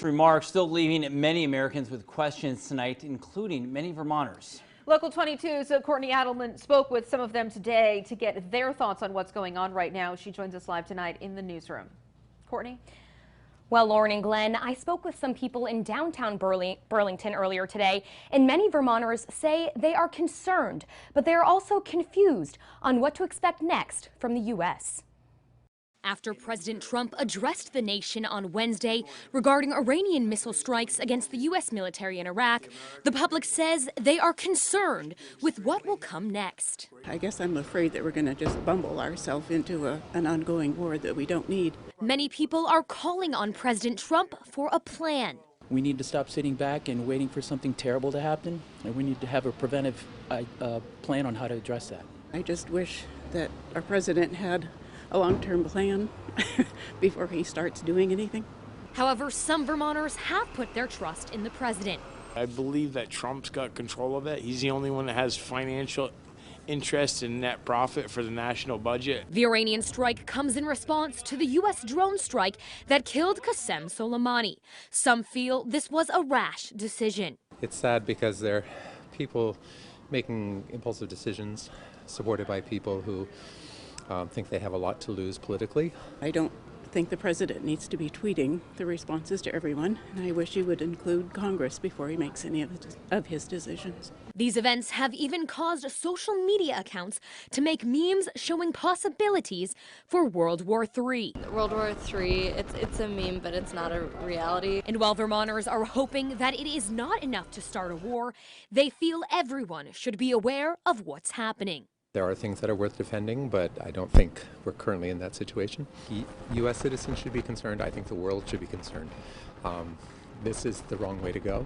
Trump's remarks still leaving many Americans with questions tonight, including many Vermonters. Local 22's Courtney Adelman spoke with some of them today to get their thoughts on what's going on right now. She joins us live tonight in the newsroom. Courtney? Well, Lauren and Glenn, I spoke with some people in downtown Burlington earlier today, and many Vermonters say they are concerned, but they are also confused on what to expect next from the U.S. After President Trump addressed the nation on Wednesday regarding Iranian missile strikes against the U.S. military in Iraq, the public says they are concerned with what will come next. I guess I'm afraid that we're going to just bumble ourselves into an ongoing war that we don't need. Many people are calling on President Trump for a plan. We need to stop sitting back and waiting for something terrible to happen, and we need to have a preventive plan on how to address that. I just wish that our president had a long-term plan before he starts doing anything. However, some Vermonters have put their trust in the president. I believe that Trump's got control of it. He's the only one that has financial interest in net profit for the national budget. The Iranian strike comes in response to the U.S. drone strike that killed Qasem Soleimani. Some feel this was a rash decision. It's sad because they're people making impulsive decisions supported by people who think they have a lot to lose politically. I don't think the president needs to be tweeting the responses to everyone, and I wish he would include Congress before he makes any of his decisions. These events have even caused social media accounts to make memes showing possibilities for World War III. World War III, it's a meme, but it's not a reality. And while Vermonters are hoping that it is not enough to start a war, they feel everyone should be aware of what's happening. There are things that are worth defending, but I don't think we're currently in that situation. U.S. citizens should be concerned. I think the world should be concerned. This is the wrong way to go.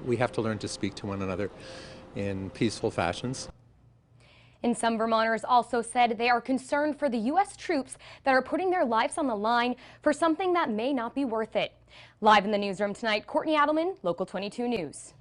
We have to learn to speak to one another in peaceful fashions. And some Vermonters also said they are concerned for the U.S. troops that are putting their lives on the line for something that may not be worth it. Live in the newsroom tonight, Courtney Adelman, Local 22 News.